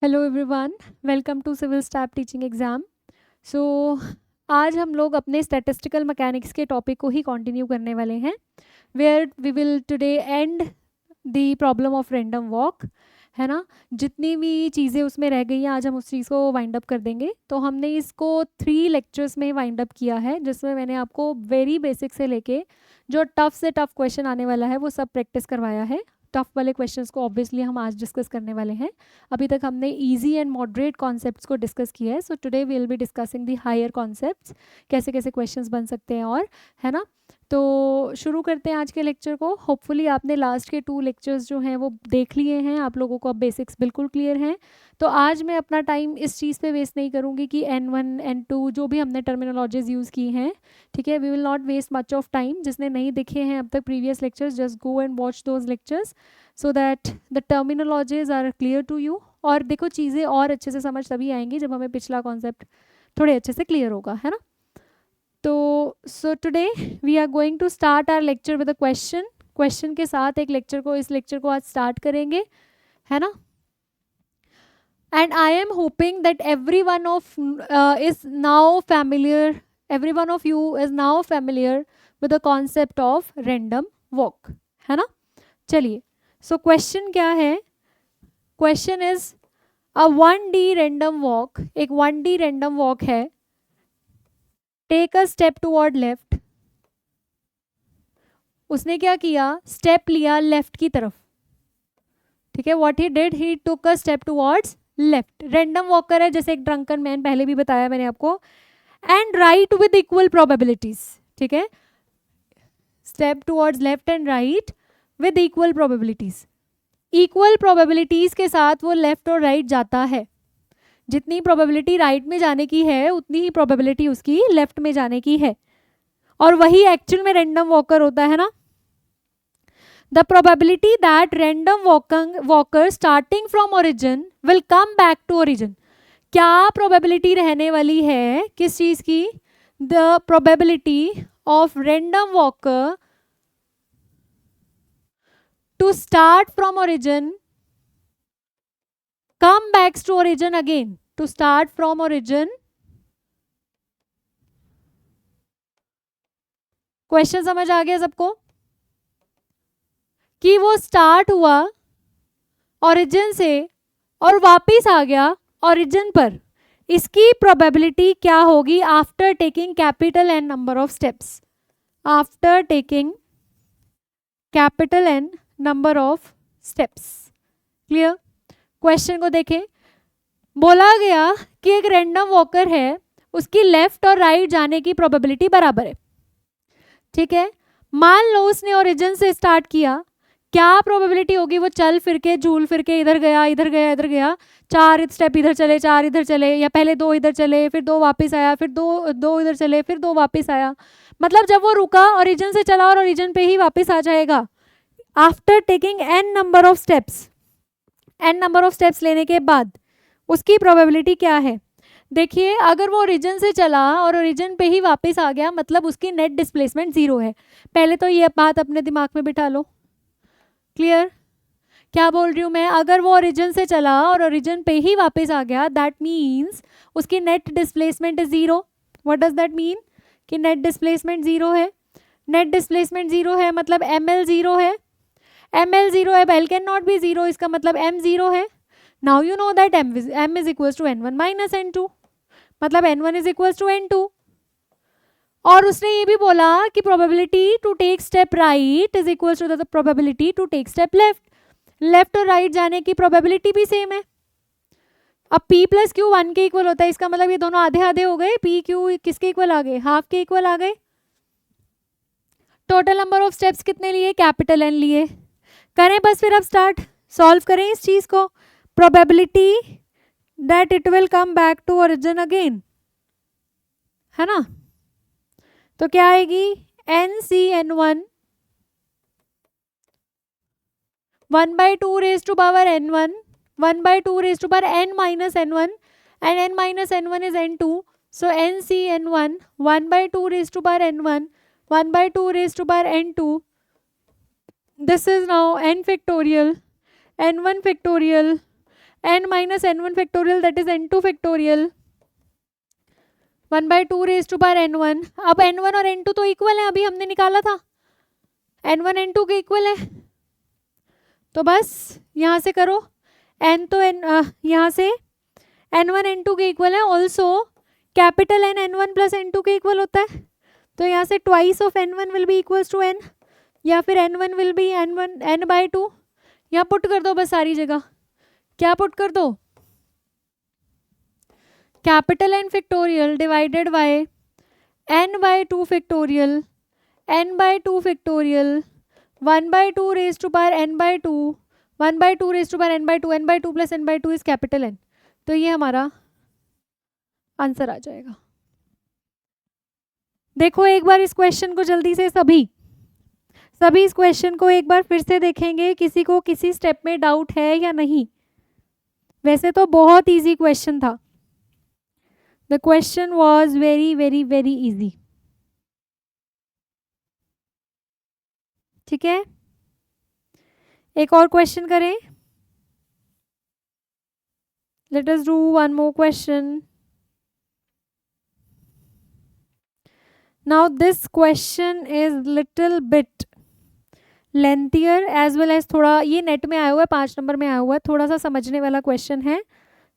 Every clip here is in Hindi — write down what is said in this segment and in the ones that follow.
Hello everyone, welcome to civil staff teaching exam. So आज हम लोग अपने स्टैटिस्टिकल मैकेनिक्स के टॉपिक को ही कंटिन्यू करने वाले हैं, where we will today end the problem of random walk, है ना। जितनी भी चीज़ें उसमें रह गई हैं आज हम उस चीज़ को वाइंड अप कर देंगे। तो हमने इसको 3 लेक्चर्स में वाइंड अप किया है, जिसमें मैंने आपको वेरी बेसिक से लेके जो टफ़ से टफ़ क्वेश्चन आने वाला है वो सब प्रैक्टिस करवाया है। टफ़ वाले क्वेश्चंस को ऑब्वियसली हम आज डिस्कस करने वाले हैं। अभी तक हमने इजी एंड मॉडरेट कॉन्सेप्ट्स को डिस्कस किया है। So today we will be discussing the higher concepts, कैसे कैसे क्वेश्चंस बन सकते हैं, और है ना। तो शुरू करते हैं आज के लेक्चर को। होपफुली आपने लास्ट के 2 लेक्चर्स जो हैं वो देख लिए हैं, आप लोगों को अब बेसिक्स बिल्कुल क्लियर हैं। तो आज मैं अपना टाइम इस चीज़ पे वेस्ट नहीं करूँगी कि N1 N2 जो भी हमने टर्मिनोलॉजीज यूज़ की हैं, ठीक है, we will not waste much of time. जिसने नहीं देखे हैं अब तक previous lectures, just go and watch those lectures so that the terminologies are clear to you. और देखो, चीज़ें और अच्छे से समझ तभी आएंगी जब हमें पिछला कॉन्सेप्ट थोड़े अच्छे से क्लियर होगा, है ना। तो so today we are going to start our lecture with a question के साथ इस लेक्चर को आज स्टार्ट करेंगे, है ना। And I am hoping that every one of you is now familiar with the concept of random walk, है ना। चलिए, सो क्वेश्चन क्या है। Question is a 1D random walk, एक 1D रैंडम वॉक है। Take a step toward left. उसने क्या किया, स्टेप लिया लेफ्ट की तरफ, ठीक है। What he did, he took a step towards left. Random walker है, जैसे एक ड्रंकन मैन, पहले भी बताया मैंने आपको। And right with equal probabilities, ठीक है। Step towards left and right with equal probabilities. Equal probabilities के साथ वो लेफ्ट और राइट जाता है। जितनी प्रोबेबिलिटी राइट में जाने की है उतनी ही प्रोबेबिलिटी उसकी लेफ्ट में जाने की है, और वही एक्चुअल में रैंडम वॉकर होता है ना। The probability that random walker starting from origin will come back to origin. क्या प्रोबेबिलिटी रहने वाली है किस चीज की, the probability of random walker to start from origin come back to origin again, to start from origin। Question समझ आ गया सबको कि वो स्टार्ट हुआ ओरिजिन से और वापिस आ गया ओरिजिन पर। इसकी प्रोबेबिलिटी क्या होगी after taking capital N number of steps, after taking capital N number of steps. Clear. Question को देखें, बोला गया कि एक रैंडम वॉकर है, उसकी लेफ्ट और राइट जाने की प्रोबेबिलिटी बराबर है, ठीक है। मान लो उसने ओरिजिन से स्टार्ट किया, क्या प्रोबेबिलिटी होगी, वो चल फिर के झूल फिर के इधर गया इधर गया इधर गया, 4 स्टेप इधर चले 4 इधर चले, या पहले 2 इधर चले फिर 2 वापस आया, फिर 2 इधर चले फिर 2 वापस आया। मतलब जब वो रुका ओरिजिन से चला और ओरिजिन पे ही वापस आ जाएगा after taking n number of steps. n number of steps लेने के बाद उसकी प्रोबेबिलिटी क्या है। देखिए, अगर वो ओरिजिन से चला और ओरिजिन पे ही वापस आ गया, मतलब उसकी नेट डिस्प्लेसमेंट 0 है। पहले तो ये बात अपने दिमाग में बिठा लो। क्लियर। क्या बोल रही हूँ मैं, अगर वो ओरिजिन से चला और ओरिजिन पे ही वापस आ गया, दैट मीन्स उसकी net displacement is 0। What does that mean कि नेट डिस्प्लेसमेंट 0 है। नेट डिस्प्लेसमेंट 0 है मतलब ml 0 है, ml 0 है, l कैन नॉट बी 0, इसका मतलब m 0 है। Now you know that m is equal to n1 minus n2, मतलब n1 is equal to n2। और उसने ये भी बोला कि probability to take step right is equal to the probability to take step left. Left और राइट जाने की प्रोबेबिलिटी भी सेम है। अब p प्लस क्यू 1 के इक्वल होता है, इसका मतलब ये दोनों आधे आधे हो गए। p q किसके इक्वल आ गए, हाफ के इक्वल आ गए। टोटल नंबर ऑफ स्टेप्स कितने लिए, कैपिटल N लिए। करें बस फिर अब स्टार्ट, सॉल्व करें इस चीज को। Probability that it will come back to origin again, है ना। तो क्या आएगी, NCN1 1/2 raised to power n1, 1/2 raised to power n minus n1, and n minus n1 is n2. So NCN1 1/2 raised to power n1, 1/2 raised to power n2. This is now n factorial, n1 factorial, n minus n1 factorial that is n2 factorial 1/2 raised to power n1. अब n1 और n2 तो इक्वल है, अभी हमने निकाला था n1 n2 के इक्वल है, तो बस यहाँ से करो n तो यहाँ से n1 n2 के इक्वल है, also capital N n1 plus n2 के इक्वल होता है, तो यहाँ से twice of n1 will be equals to n, या फिर n1 विल बी n/2. यहाँ पुट कर दो बस सारी जगह, क्या पुट कर दो, capital N factorial divided by n/2 factorial n/2 factorial 1/2 raise to power n/2 1/2 raise to power n/2 n/2 plus n/2 is capital N. तो ये हमारा आंसर आ जाएगा. देखो एक बार इस क्वेश्चन को जल्दी से सभी इस क्वेश्चन को एक बार फिर से देखेंगे, किसी को किसी स्टेप में डाउट है या नहीं. वैसे तो बहुत इजी क्वेश्चन था, the question was very very very easy. ठीक है, एक और क्वेश्चन करें. Let us do one more question. Now this question is little bit lengthier as well as, थोड़ा ये नेट में आया हुआ है, 5 नंबर में आया हुआ है, थोड़ा सा समझने वाला क्वेश्चन है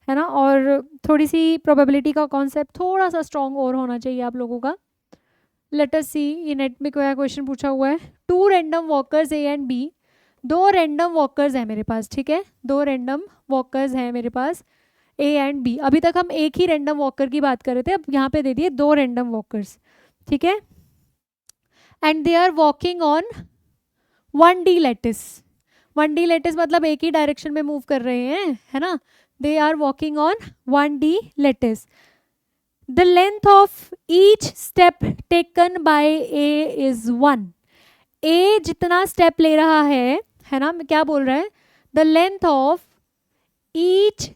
ना, और थोड़ी सी प्रोबेबिलिटी का कॉन्सेप्ट थोड़ा सा स्ट्रॉन्ग और होना चाहिए आप लोगों का. लेट अस सी, ये नेट में क्या क्वेश्चन पूछा हुआ है. 2 random walkers A and B, 2 random walkers है मेरे पास. ठीक है, 2 रैंडम वॉकर्स हैं मेरे पास ए एंड बी. अभी तक हम एक ही रैंडम वॉकर की बात कर रहे थे, अब यहाँ पे दे दिए 2 रैंडम वॉकर्स. ठीक है, and they are walking on 1D lattice. 1D lattice मतलब एक ही डायरेक्शन में मूव कर रहे हैं, है ना. They are walking on 1D lattice. The length of each step taken by A is 1. A जितना स्टेप ले रहा है ना, क्या बोल रहा है, the length of each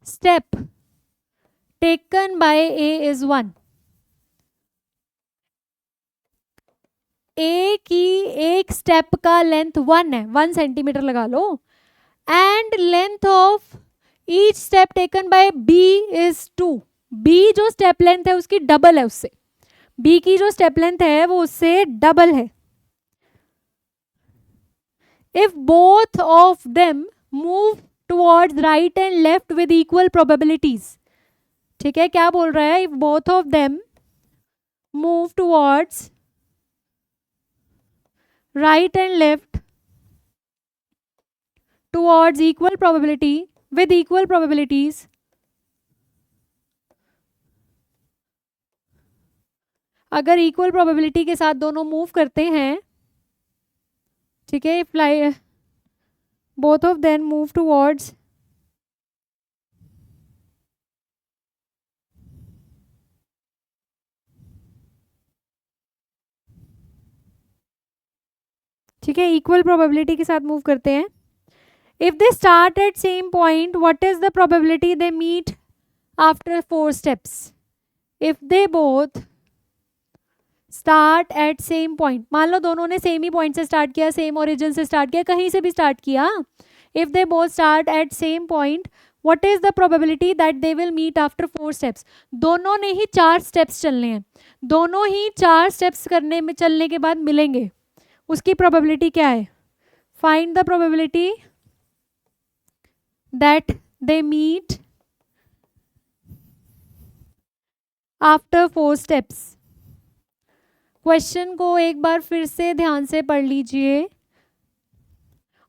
step taken by A is 1. ए की एक स्टेप का लेंथ 1 है, 1 सेंटीमीटर लगा लो, and length of each step taken by B is 2. B जो स्टेप लेंथ है उसकी डबल है, उससे बी की जो स्टेप लेंथ है वो उससे डबल है. If both of them move towards right and left with equal probabilities. ठीक है, क्या बोल रहा है, if both of them move towards right and left towards equal probability with equal probabilities, अगर equal probability के साथ दोनों मूव करते हैं, ठीक है, if both of them move towards ठीक है, इक्वल प्रोबेबिलिटी के साथ मूव करते हैं. If they start at same point, what is the probability they meet after 4 steps. If they both start at same point, मान लो दोनों ने सेम ही पॉइंट से स्टार्ट किया, सेम ओरिजिन से स्टार्ट किया, कहीं से भी स्टार्ट किया. If they both start at same point, what is the probability that they will meet after 4 steps. दोनों ने ही 4 स्टेप्स चलने हैं, दोनों ही 4 स्टेप्स चलने के बाद मिलेंगे, उसकी प्रोबेबिलिटी क्या है. Find the probability that they meet after 4 steps. Question को एक बार फिर से ध्यान से पढ़ लीजिए,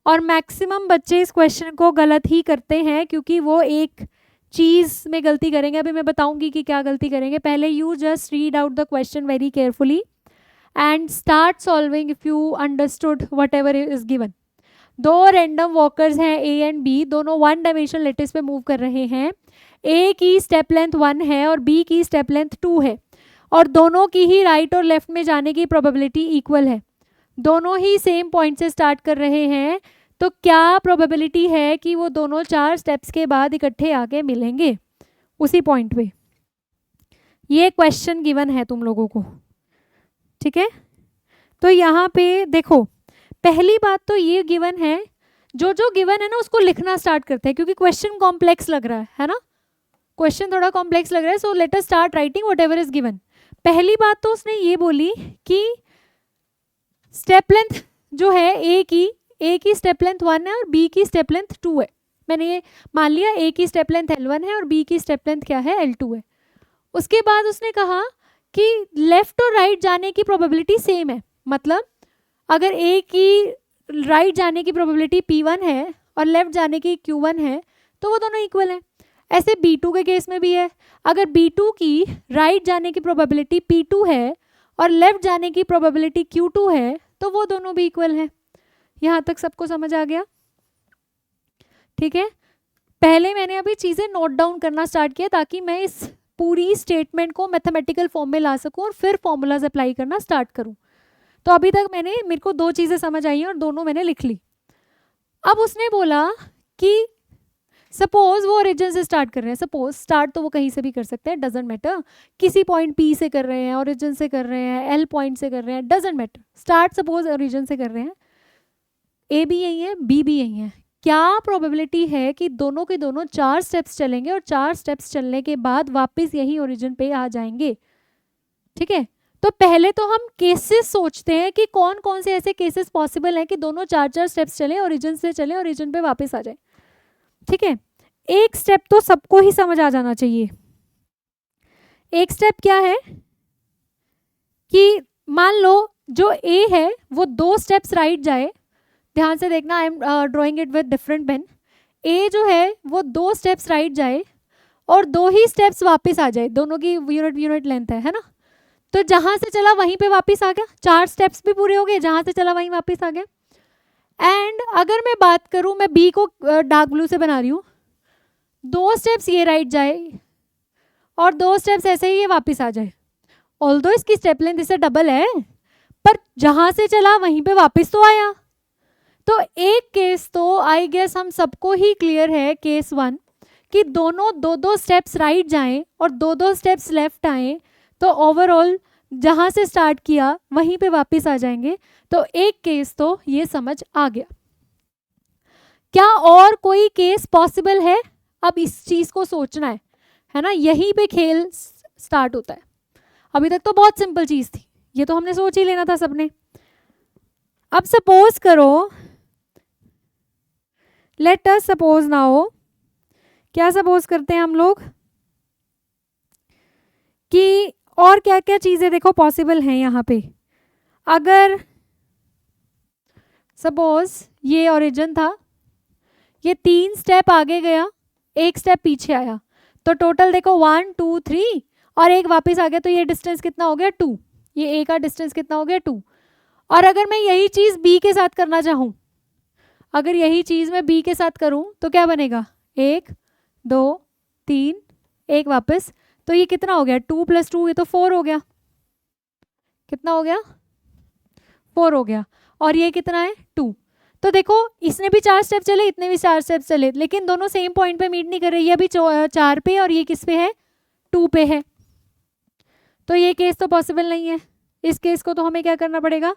और मैक्सिमम बच्चे इस क्वेश्चन को गलत ही करते हैं, क्योंकि वो एक चीज में गलती करेंगे. अभी मैं बताऊंगी कि क्या गलती करेंगे. पहले you just read out the question very carefully and start solving if you understood whatever is given. 2 random walkers हैं ए एंड बी, दोनों 1 डायमेंशनल लैटिस पे मूव कर रहे हैं. ए की स्टेप लेंथ 1 है और बी की स्टेप लेंथ 2 है, और दोनों की ही राइट और लेफ्ट में जाने की प्रोबेबिलिटी इक्वल है. दोनों ही सेम पॉइंट से स्टार्ट कर रहे हैं, तो क्या प्रोबेबिलिटी है कि वो दोनों 4 स्टेप्स के बाद इकट्ठे आके मिलेंगे उसी पॉइंट पे. ये क्वेश्चन गिवन है तुम लोगों को. ठीक है, तो यहाँ पे देखो, पहली बात तो ये गिवन है जो जो गिवन है ना उसको लिखना स्टार्ट करते हैं, क्योंकि क्वेश्चन कॉम्प्लेक्स लग रहा है ना, क्वेश्चन थोड़ा कॉम्प्लेक्स लग रहा है. सो let us start writing whatever is given. पहली बात तो उसने ये बोली कि स्टेप लेंथ जो है ए की स्टेप लेंथ 1 है और बी की स्टेप लेंथ 2 है. मैंने ये मान लिया ए की स्टेप लेंथ L1 है और बी की स्टेप लेंथ क्या है, L2 है. उसके बाद उसने कहा कि लेफ्ट और राइट जाने की प्रोबेबिलिटी सेम है. मतलब अगर ए की राइट जाने की प्रोबेबिलिटी P1 है और लेफ्ट जाने की Q1 है तो वो दोनों इक्वल हैं. ऐसे B2 के केस में भी है. अगर B2 की राइट जाने की प्रोबेबिलिटी P2 है और लेफ्ट जाने की प्रोबेबिलिटी Q2 है तो वो दोनों भी इक्वल हैं. यहाँ तक सबको समझ आ गया? ठीक है. पहले मैंने अभी चीज़ें नोट डाउन करना स्टार्ट किया ताकि मैं इस पूरी स्टेटमेंट को मैथमेटिकल फॉर्म में ला सकूं और फिर फॉर्मूलाज अप्लाई करना स्टार्ट करूं. तो अभी तक मेरे को 2 चीज़ें समझ आई हैं और दोनों मैंने लिख ली. अब उसने बोला कि सपोज वो ओरिजिन से स्टार्ट कर रहे हैं. सपोज स्टार्ट तो वो कहीं से भी कर सकते हैं, डजेंट मैटर. किसी पॉइंट P से कर रहे हैं, ओरिजिन से कर रहे हैं, L पॉइंट से कर रहे हैं, doesn't matter. Start suppose origin से कर रहे हैं. A भी यही है, B भी यही है. क्या प्रोबेबिलिटी है कि दोनों के दोनों 4 स्टेप्स चलेंगे और 4 स्टेप्स चलने के बाद वापस यही ओरिजिन पे आ जाएंगे? ठीक है. तो पहले तो हम केसेस सोचते हैं कि कौन कौन से ऐसे केसेस पॉसिबल हैं कि दोनों 4 स्टेप्स चले, ओरिजिन से चले, ओरिजिन पे वापस आ जाए. ठीक है. एक स्टेप तो सबको ही समझ आ जाना चाहिए. एक स्टेप क्या है कि मान लो जो A है वो 2 स्टेप्स राइट जाए. ध्यान से देखना, I am drawing it with different pen. A जो है वो 2 स्टेप्स राइट जाए और 2 ही स्टेप्स वापस आ जाए. दोनों की यूनिट लेंथ है ना. तो जहां से चला वहीं पे वापस आ गया. 4 स्टेप्स भी पूरे हो गए, जहां से चला वहीं वापस आ गया. एंड अगर मैं बात करूं, मैं B को डार्क ब्लू से बना रही हूँ. 2 स्टेप्स ये राइट जाए और 2 स्टेप्स ऐसे ही ये वापस आ जाए. ऑल्दो इसकी स्टेप लेंथ इससे डबल है, पर जहां से चला वहीं पे वापस तो आया. तो एक केस तो आई गेस हम सबको ही क्लियर है, केस 1, कि दोनों 2 स्टेप्स राइट जाएं और 2 स्टेप्स लेफ्ट आए तो ओवरऑल जहां से स्टार्ट किया वहीं पे वापस आ जाएंगे. तो एक केस तो ये समझ आ गया. क्या और कोई केस पॉसिबल है? अब इस चीज को सोचना है ना. यहीं पे खेल स्टार्ट होता है. अभी तक तो बहुत सिंपल चीज थी, ये तो हमने सोच ही लेना था सबने. अब सपोज करो, लेट अस सपोज नाउ, क्या सपोज करते हैं हम लोग कि और क्या क्या चीजें देखो पॉसिबल हैं यहाँ पे. अगर सपोज ये ओरिजिन था, ये 3 स्टेप आगे गया, 1 स्टेप पीछे आया, तो टोटल देखो 1 2 3 और 1 वापस आ गया. तो ये डिस्टेंस कितना हो गया? 2. ये A का डिस्टेंस कितना हो गया? 2. और अगर मैं यही चीज B के साथ करना चाहूँ, अगर यही चीज मैं B के साथ करूँ तो क्या बनेगा? 1 2 3 1 वापस. तो ये कितना हो गया? 2 + 2, ये तो 4 हो गया. कितना हो गया? 4 हो गया. और ये कितना है? 2. तो देखो इसने भी 4 स्टेप चले, इतने भी 4 स्टेप चले, लेकिन दोनों सेम पॉइंट पे मीट नहीं कर रहे. ये अभी 4 पे और ये किस पे है? 2 पे है. तो ये केस तो पॉसिबल नहीं है. इस केस को तो हमें क्या करना पड़ेगा?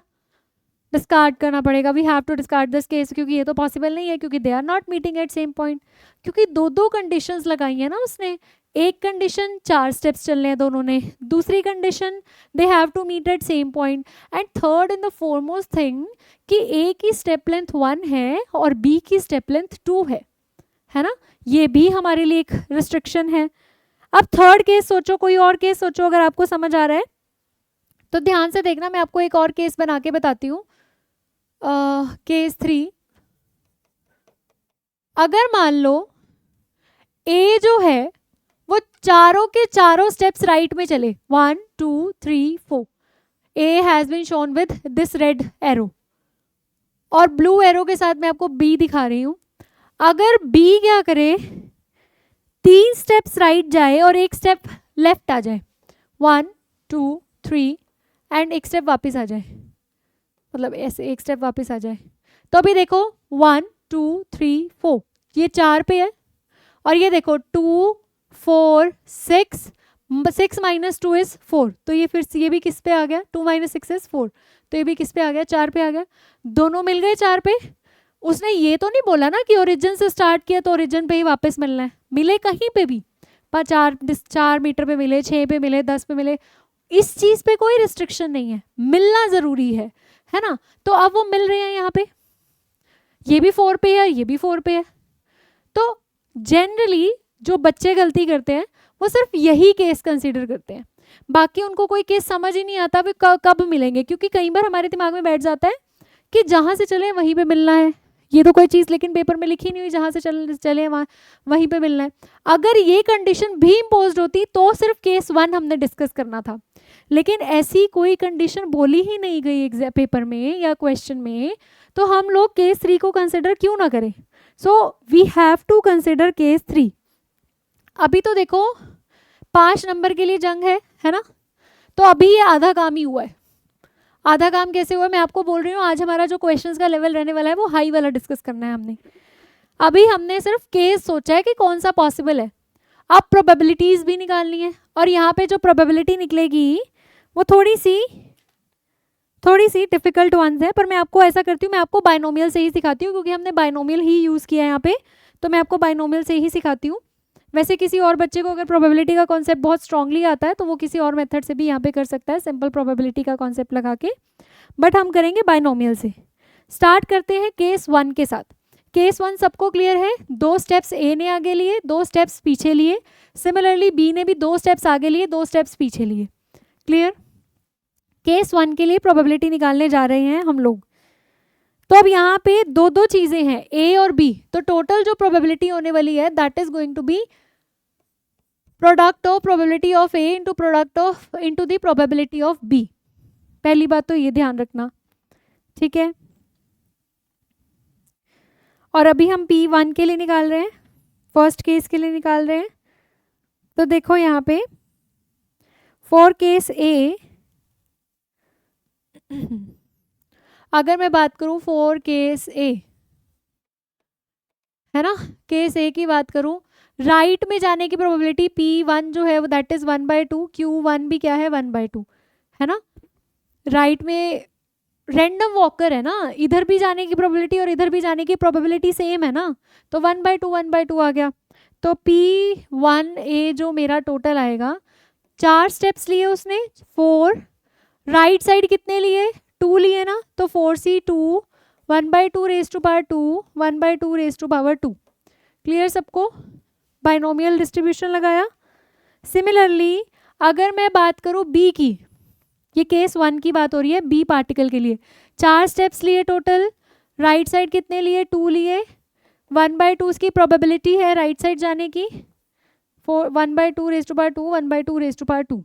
डिस्कार्ड करना पड़ेगा. We have to discard this case, क्योंकि ये तो पॉसिबल नहीं है, क्योंकि they are not meeting at same point. क्योंकि 2 कंडीशंस लगाई है ना उसने. एक कंडीशन 4 स्टेप्स चलने हैं दोनों ने, दूसरी condition they have to meet at same point, and third in the foremost thing कि A की स्टेप लेंथ 1 है और B की स्टेप लेंथ 2 है ना. ये भी हमारे लिए एक रिस्ट्रिक्शन है. अब थर्ड केस सोचो, कोई और केस सोचो अगर आपको समझ आ रहा है तो. ध्यान से देखना, मैं आपको एक और केस बना के बताती हूँ. केस 3, अगर मान लो A जो है वो चारों के चारों स्टेप्स राइट में चले, 1 2 3 4. A has been shown with this red arrow और ब्लू एरो के साथ मैं आपको B दिखा रही हूं. अगर B क्या करे, 3 स्टेप्स राइट जाए और 1 स्टेप लेफ्ट आ जाए, 1 2 3 एंड 1 स्टेप वापस आ जाए, मतलब ऐसे 1 स्टेप वापस आ जाए. तो अभी देखो 1 2 3 4, ये 4 पे है. और ये देखो 2 4 6, 6 - 2 इज 4. तो ये फिर ये भी किस पे आ गया? 2 - 6 इज 4. तो ये भी किस पे आ गया? 4 पे आ गया. दोनों मिल गए 4 पे. उसने ये तो नहीं बोला ना कि ओरिजिन से स्टार्ट किया तो ओरिजिन पे ही वापस मिलना है, मिले कहीं पे भी, 4 मीटर पे मिले, 6 पे मिले, 10 पे मिले, इस चीज पे कोई रिस्ट्रिक्शन नहीं है, मिलना जरूरी है ना। तो अब वो मिल रहे हैं यहाँ पे, ये भी 4 पे है, ये भी 4 पे है। तो जनरली जो बच्चे गलती करते हैं वो सिर्फ यही केस कंसीडर करते हैं, बाकी उनको कोई केस समझ ही नहीं आता वे कब मिलेंगे, क्योंकि कई बार हमारे दिमाग में बैठ जाता है कि जहाँ से चले वहीं पे मिलना है, ये तो कोई चीज़ लेकिन पेपर में लिखी नहीं हुई, जहाँ से चले वहीं पे मिलना है। अगर ये कंडीशन भी इम्पोज्ड होती तो सिर्फ केस 1 हमने डिस्कस करना था, लेकिन ऐसी कोई कंडीशन बोली ही नहीं गई एग्जाम पेपर में या क्वेश्चन में, तो हम लोग केस 3 को कंसिडर क्यों ना करें। So we have to consider case 3। अभी तो देखो 5 नंबर के लिए जंग है ना, तो अभी ये आधा काम ही हुआ है। आधा काम कैसे हुआ मैं आपको बोल रही हूँ, आज हमारा जो क्वेश्चंस का लेवल रहने वाला है वो हाई वाला डिस्कस करना है हमने। अभी हमने सिर्फ केस सोचा है कि कौन सा पॉसिबल है, अब प्रोबेबिलिटीज भी निकालनी है, और यहाँ पे जो प्रोबेबिलिटी निकलेगी वो थोड़ी सी डिफिकल्ट वंस है, पर मैं आपको ऐसा करती हूँ, मैं आपको बाइनोमियल से ही सिखाती हूँ, क्योंकि हमने बाइनोमियल ही यूज़ किया है यहाँ पे, तो मैं आपको बाइनोमियल से ही सिखाती हूँ। वैसे किसी और बच्चे को अगर प्रोबेबिलिटी का कॉन्सेप्ट बहुत स्ट्रांगली आता है तो वो किसी और मेथड से भी यहाँ पे कर सकता है, सिंपल प्रोबेबिलिटी का कॉन्सेप्ट लगा के, बट हम करेंगे बाइनोमियल से। स्टार्ट करते हैं केस 1 के साथ। केस 1 सबको क्लियर है, 2 स्टेप्स ए ने आगे लिए, 2 स्टेप्स पीछे लिए, सिमिलरली बी ने भी 2 स्टेप्स आगे लिए, 2 स्टेप्स पीछे लिए। क्लियर। केस 1 के लिए प्रोबेबिलिटी निकालने जा रहे हैं हम लोग। तो अब यहाँ पे दो चीजें हैं, ए और बी, तो टोटल जो प्रोबेबिलिटी होने वाली है that is going to be product of probability of A into product of into the probability of B. पहली बात तो ये ध्यान रखना, ठीक है। और अभी हम P1 के लिए निकाल रहे हैं, फर्स्ट केस के लिए निकाल रहे हैं। तो देखो यहाँ पे फॉर केस ए, अगर मैं बात करूं फॉर केस ए, है ना, केस ए की बात करूं, राइट में जाने की प्रोबेबिलिटी P1 जो है वो दैट इज 1/2, Q1 भी क्या है 1/2, है ना। राइट में रैंडम वॉकर है ना, इधर भी जाने की प्रोबेबिलिटी और इधर भी जाने की प्रोबेबिलिटी सेम है ना, तो 1/2 आ गया। तो P1A जो मेरा टोटल आएगा, 4 स्टेप्स लिए उसने, 4, राइट साइड कितने लिए 2 लिए ना, तो 4C2 1/2 raised to power 2 1/2 raised to power 2। Clear सबको, बाइनोमियल डिस्ट्रीब्यूशन लगाया। सिमिलरली अगर मैं बात करूं बी की, ये केस 1 की बात हो रही है, बी पार्टिकल के लिए 4 स्टेप्स लिए टोटल, राइट साइड कितने लिए 2 लिए, 1/2 उसकी प्रोबेबिलिटी है राइट साइड जाने की, 1/2 raised to power 2 1/2 raised to power 2,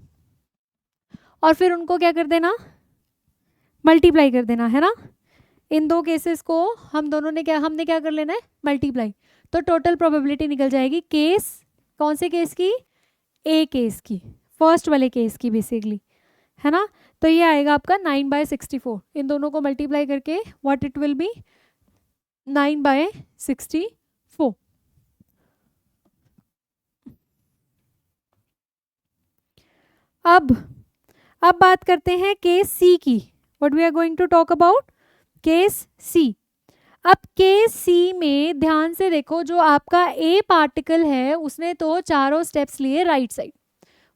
और फिर उनको क्या कर देना, मल्टीप्लाई कर देना, है ना। इन दो केसेस को हमने क्या कर लेना है, मल्टीप्लाई, तो टोटल प्रोबेबिलिटी निकल जाएगी केस, कौन से केस की, ए केस की, फर्स्ट वाले केस की बेसिकली, है ना। तो ये आएगा आपका 9/64, इन दोनों को मल्टीप्लाई करके व्हाट इट विल बी 9/64। अब बात करते हैं केस सी की, what we are going to talk about case C. अब केस सी में ध्यान से देखो, जो आपका ए पार्टिकल है उसने तो चारों स्टेप्स लिए राइट साइड,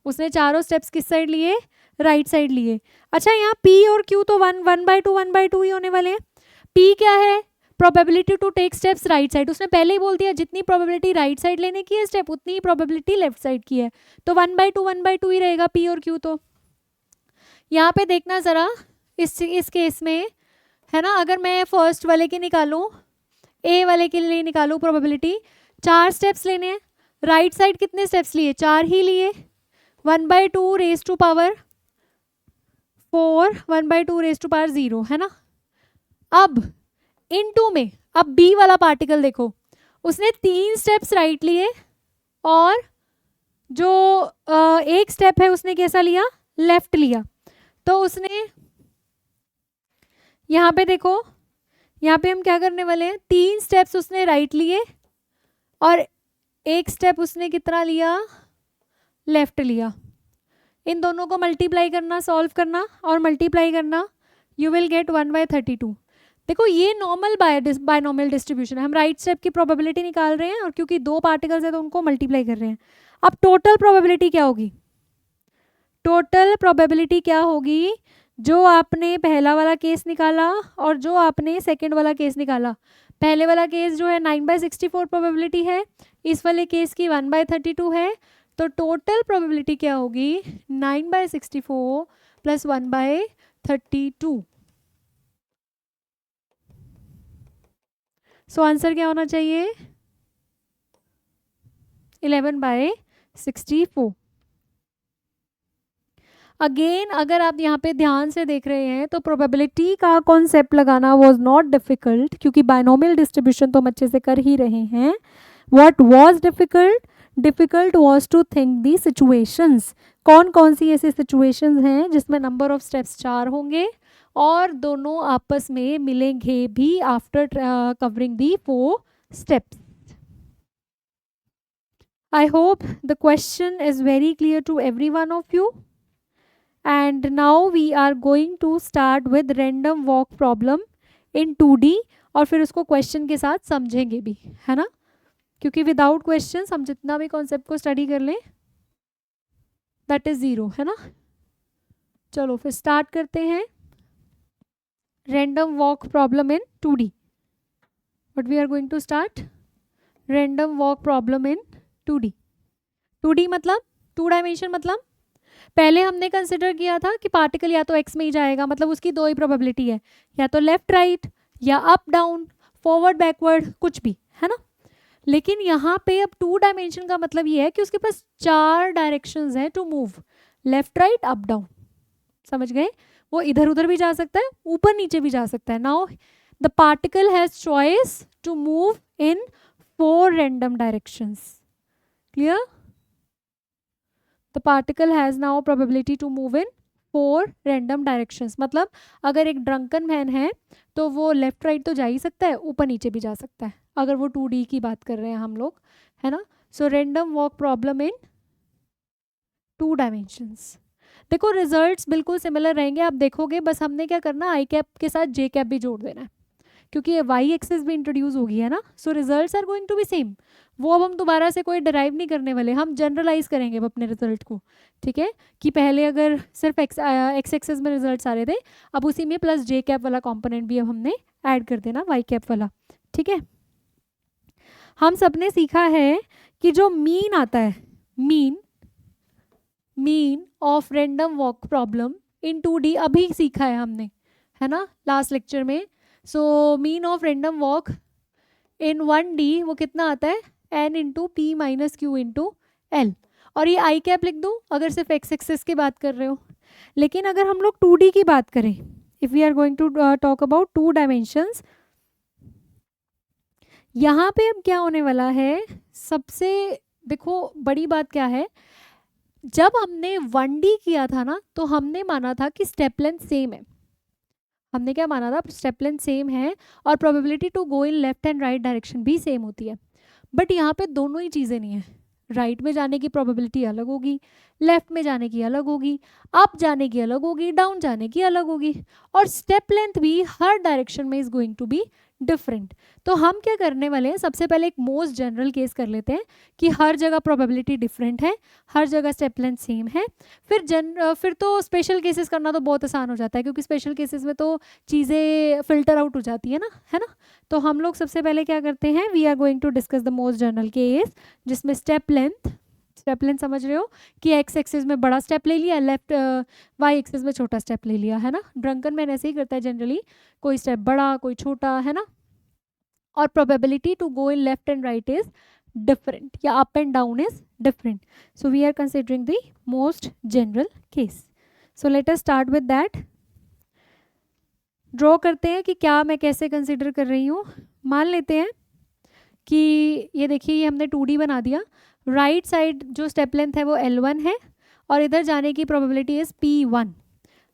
उसने चारों स्टेप्स किस साइड लिए, राइट साइड लिए। अच्छा यहाँ P और Q तो 1/2 ही होने वाले हैं। P क्या है, probability to take steps right side, उसने पहले ही बोल दिया जितनी प्रोबेबिलिटी राइट साइड लेने की है स्टेप उतनी ही प्रोबेबिलिटी लेफ्ट साइड की है, तो 1/2 ही रहेगा P और Q। तो यहाँ पे देखना जरा इस केस में, है ना, अगर मैं फर्स्ट वाले की निकालूं, ए वाले के लिए निकालूं प्रोबेबिलिटी, 4 स्टेप्स लेने हैं, राइट साइड कितने स्टेप्स लिए, 4 ही लिए, 1/2 raise to power 4 1/2 raise to power 0, है ना। अब इनटू में, अब बी वाला पार्टिकल देखो, उसने 3 स्टेप्स राइट लिए और जो एक स्टेप है उसने कैसा लिया, लेफ्ट लिया। तो उसने यहाँ पे देखो, यहाँ पे हम क्या करने वाले हैं, 3 स्टेप्स उसने राइट लिए और एक स्टेप उसने कितना लिया, लेफ्ट लिया। इन दोनों को मल्टीप्लाई करना, सॉल्व करना और मल्टीप्लाई करना, यू विल गेट 1/32। देखो ये नॉर्मल बायनॉमियल डिस्ट्रीब्यूशन है, हम राइट स्टेप की प्रोबेबिलिटी निकाल रहे हैं और क्योंकि 2 पार्टिकल्स है तो उनको मल्टीप्लाई कर रहे हैं। अब टोटल प्रोबेबिलिटी क्या होगी? टोटल प्रोबेबिलिटी क्या होगी? जो आपने पहला वाला केस निकाला और जो आपने सेकंड वाला केस निकाला, पहले वाला केस जो है 9/64 प्रोबेबिलिटी है, इस वाले केस की 1/32 है, तो टोटल प्रोबेबिलिटी क्या होगी? 9/64 प्लस 1/32। सो आंसर क्या होना चाहिए? 11/64। अगेन अगर आप यहाँ पे ध्यान से देख रहे हैं तो प्रोबेबिलिटी का कॉन्सेप्ट लगाना वाज नॉट डिफिकल्ट, क्योंकि बायनोमियल डिस्ट्रीब्यूशन तो हम अच्छे से कर ही रहे हैं। What was difficult? Difficult was to think the situations. कौन कौन सी ऐसी सिचुएशंस हैं जिसमें नंबर ऑफ स्टेप्स 4 होंगे और दोनों आपस में मिलेंगे भी after covering the 4 steps. I hope the question is very clear to every one of you. And now we are going to start with random walk problem in 2D और फिर उसको क्वेश्चन के साथ समझेंगे भी, है ना, क्योंकि विदाउट क्वेश्चन हम जितना भी कॉन्सेप्ट को स्टडी कर लें दैट इज 0, है ना। चलो फिर स्टार्ट करते हैं random walk problem in 2D। But we are going to start random walk problem in 2D। 2D मतलब 2 डायमेंशन, मतलब पहले हमने कंसिडर किया था कि पार्टिकल या तो एक्स में ही जाएगा, मतलब उसकी 2 ही प्रोबेबिलिटी है, या तो लेफ्ट राइट या अप डाउन फॉरवर्ड बैकवर्ड कुछ भी, है ना। लेकिन यहाँ पे अब 2 डायमेंशन का मतलब ये है कि उसके पास 4 डायरेक्शंस हैं to move, left right up down, समझ गए। वो इधर उधर भी जा सकता है, ऊपर नीचे भी जा सकता है। Now the particle has choice to move in 4 random directions. Clear? The particle has now probability to move in 4 random directions। मतलब अगर एक ड्रंकन मैन है तो वो लेफ्ट राइट तो जा ही सकता है, ऊपर नीचे भी जा सकता है, अगर वो 2D की बात कर रहे हैं हम लोग, है ना। सो रैंडम वॉक प्रॉब्लम इन 2 डायमेंशंस। देखो रिजल्ट्स बिल्कुल सिमिलर रहेंगे, आप देखोगे, बस हमने क्या करना, आई कैप के साथ जे कैप भी जोड़ देना है, क्योंकि ये वाई एक्सिस भी इंट्रोड्यूस होगी, है ना। So results are going to be same. वो अब हम दोबारा से कोई डिराइव नहीं करने वाले, हम जनरलाइज करेंगे अब अपने रिजल्ट को, ठीक है। कि पहले अगर सिर्फ एक्स एक्सिस में रिजल्ट्स आ रहे थे, अब उसी में प्लस जे कैप वाला कंपोनेंट भी अब हमने ऐड कर देना, वाई कैप वाला, ठीक है। हम सबने सीखा है कि जो मीन आता है, mean of random walk problem in 2D अभी सीखा है हमने, है ना, लास्ट लेक्चर में। So mean of random walk in 1D वो कितना आता है, n into P minus Q into L, और ये आई कैप लिख दो अगर सिर्फ एक्स एक्सिस की बात कर रहे हो। लेकिन अगर हम लोग 2D की बात करें, if we are going to talk about 2 dimensions, यहाँ पे अब क्या होने वाला है, सबसे देखो बड़ी बात क्या है, जब हमने 1D किया था ना तो हमने माना था कि स्टेप लेंथ सेम है, हमने क्या माना था, स्टेप लेंथ सेम है और probability to go in left and right direction भी सेम होती है। बट यहाँ पे दोनों ही चीज़ें नहीं है, राइट में जाने की प्रोबेबिलिटी अलग होगी, लेफ्ट में जाने की अलग होगी, अप जाने की अलग होगी, डाउन जाने की अलग होगी, और स्टेप लेंथ भी हर डायरेक्शन में is going to be different. तो हम क्या करने वाले हैं, सबसे पहले एक मोस्ट जनरल केस कर लेते हैं कि हर जगह प्रोबेबिलिटी डिफरेंट है, हर जगह स्टेप लेंथ सेम है। फिर तो स्पेशल केसेस करना तो बहुत आसान हो जाता है, क्योंकि स्पेशल केसेस में तो चीज़ें फिल्टर आउट हो जाती है ना, है ना। तो हम लोग सबसे पहले क्या करते हैं, we are going to discuss the most general case जिसमें स्टेप लेंथ समझ रहे हो कि एक्स एक्सिस में बड़ा स्टेप ले लिया, लेफ्ट वाई एक्सिस में छोटा स्टेप ले लिया, है ना। ड्रंकन मैन ऐसे ही करता है जनरली, कोई स्टेप बड़ा कोई छोटा, है ना। और probability to go in left and right is different, या up and down is different. So we are considering the most general case. So let us start with that. Draw करते हैं कि क्या मैं कैसे कंसिडर कर रही हूँ। मान लेते हैं कि ये देखिए, ये हमने 2D बना दिया, राइट साइड जो स्टेप लेंथ है वो L1 है और इधर जाने की probability is P1।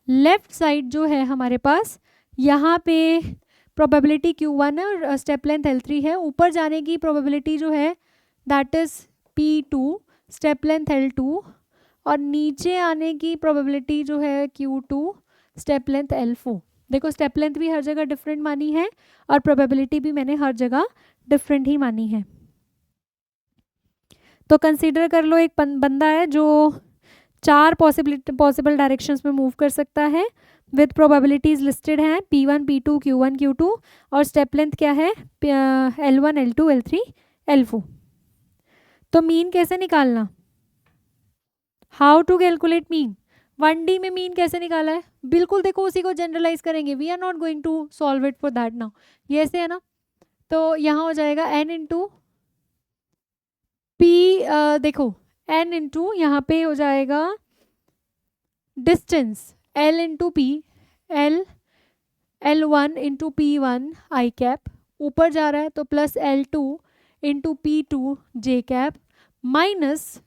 Left side जो है हमारे पास, यहाँ पे प्रोबेबिलिटी Q1 है और स्टेप लेंथ L3 है, ऊपर जाने की प्रोबेबिलिटी जो है that is P2, step length L2, और नीचे आने की प्रोबेबिलिटी जो है Q2, स्टेप लेंथ L4। देखो स्टेप लेंथ भी हर जगह डिफरेंट मानी है और प्रोबेबिलिटी भी मैंने हर जगह डिफरेंट ही मानी है। तो कंसीडर कर लो एक बंदा है जो 4 पॉसिबल डायरेक्शंस में मूव कर सकता है विद प्रोबेबिलिटीज लिस्टेड हैं P1 P2 Q1 Q2 और स्टेप लेंथ क्या है L1 L2 L3 L4। तो मीन कैसे निकालना, how to calculate mean, 1D में मीन कैसे निकाला है, बिल्कुल देखो उसी को जनरलाइज करेंगे, we are not going to solve it for that now, ये ऐसे है ना। तो यहाँ हो जाएगा n इंटू पी, देखो n इंटू यहाँ पे हो जाएगा distance l into P, L1 into P1 I cap, ऊपर जा रहा है तो plus L2 into P2 J cap minus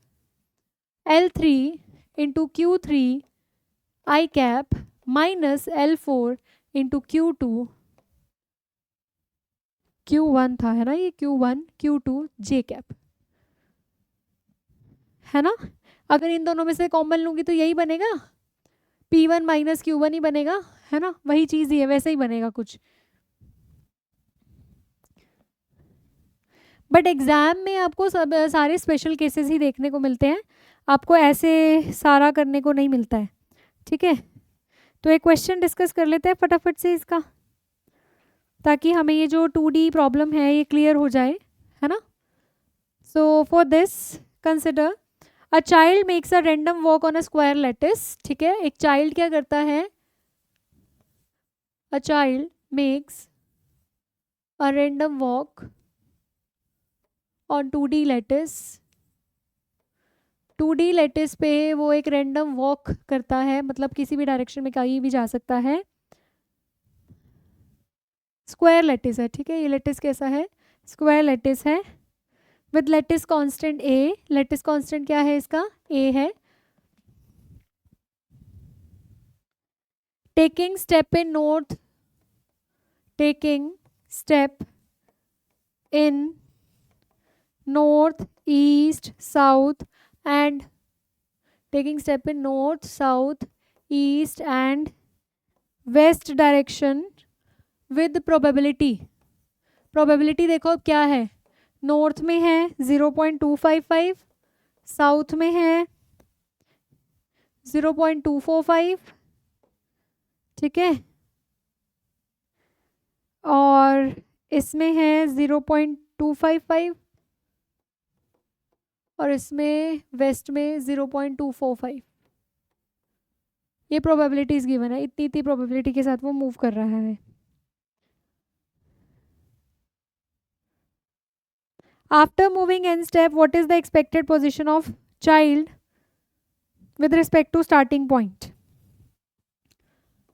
L3 into Q3 I cap minus L4 into Q2 Q1 था, है ना ये Q1 Q2 जे कैप, है ना। अगर इन दोनों में से कॉमन लूंगी तो यही बनेगा, P1 माइनस Q1 ही बनेगा, है ना, वही चीज ही है, वैसे ही बनेगा कुछ। बट एग्जाम में आपको सब सारे स्पेशल केसेस ही देखने को मिलते हैं, आपको ऐसे सारा करने को नहीं मिलता है, ठीक है। तो एक क्वेश्चन डिस्कस कर लेते हैं फटाफट से इसका, ताकि हमें ये जो 2D प्रॉब्लम है ये क्लियर हो जाए, है ना। So for this consider a child makes a random walk on a square lattice, ठीक है। एक चाइल्ड क्या करता है, a child makes a random walk on 2D lattice, 2D lattice पे वो एक रैंडम वॉक करता है, मतलब किसी भी डायरेक्शन में कहीं भी जा सकता है, स्क्वायर लैटिस है, ठीक है। ये लैटिस कैसा है, स्क्वायर लैटिस है with lattice constant A, lattice constant क्या है इसका, ए है। Taking step in north, taking step in north, east, south and taking step in north, south, east and west direction with probability, probability देखो अब क्या है, नॉर्थ में है 0.255, साउथ में है 0.245, ठीक है, और इसमें है 0.255 और इसमें वेस्ट में 0.245। ये प्रोबेबिलिटीज गिवन है, इतनी इतनी प्रोबेबिलिटी के साथ वो मूव कर रहा है। After moving N step what is the expected position of child with respect to starting point,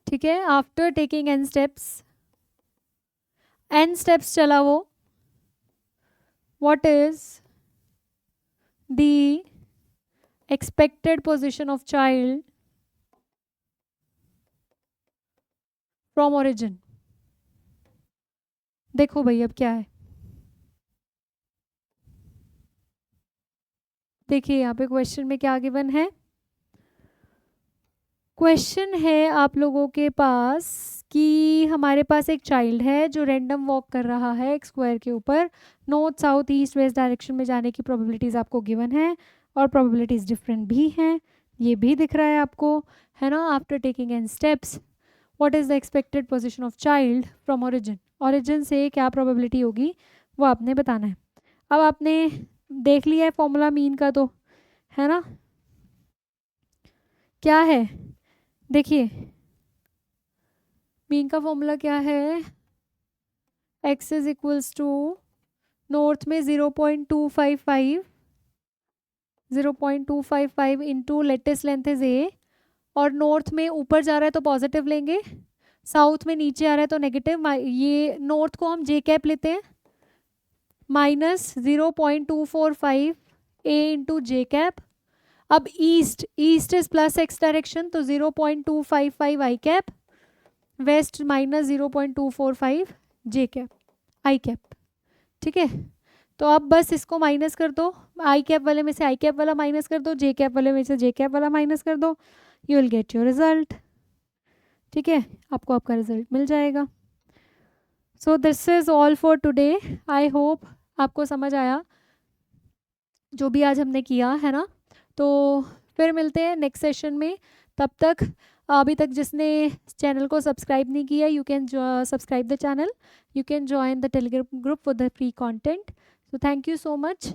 ठीक है। आफ्टर टेकिंग एन स्टेप्स चला वो, what is the expected position of child from origin। देखो भाई अब क्या है, देखिए यहाँ पे क्वेश्चन में क्या गिवन है, क्वेश्चन है आप लोगों के पास कि हमारे पास एक चाइल्ड है जो रैंडम वॉक कर रहा है एक स्क्वायर के ऊपर, north south east west direction में जाने की प्रोबेबिलिटीज़ आपको गिवन है और प्रोबेबिलिटीज़ डिफरेंट भी हैं, ये भी दिख रहा है आपको, है ना। After taking N steps what is the expected position of child from origin, origin से क्या प्रोबेबिलिटी होगी वो आपने बताना है। अब आपने देख लिया है फॉर्मूला मीन का, तो है ना, क्या है देखिए, मीन का फॉर्मूला क्या है, x is equals to north में 0.255, 0.255 into latest length is a, और नॉर्थ में ऊपर जा रहा है तो पॉजिटिव लेंगे, साउथ में नीचे आ रहा है तो नेगेटिव, ये नॉर्थ को हम जे कैप लेते हैं, minus 0.245 a into J cap. अब east is plus X direction तो 0.255 I cap, west minus 0.245 J cap I cap, ठीक है। तो अब बस इसको माइनस कर दो, आई कैप वाले में से आई कैप वाला माइनस कर दो, जे कैप वाले में से जे कैप वाला माइनस कर दो, you will get your result, ठीक है, आपको आपका रिजल्ट मिल जाएगा। So this is all for today. I hope आपको समझ आया जो भी आज हमने किया है ना। तो फिर मिलते हैं नेक्स्ट सेशन में। तब तक अभी तक जिसने चैनल को सब्सक्राइब नहीं किया, you can subscribe the channel, you can join the Telegram group for the free content. So thank you so much.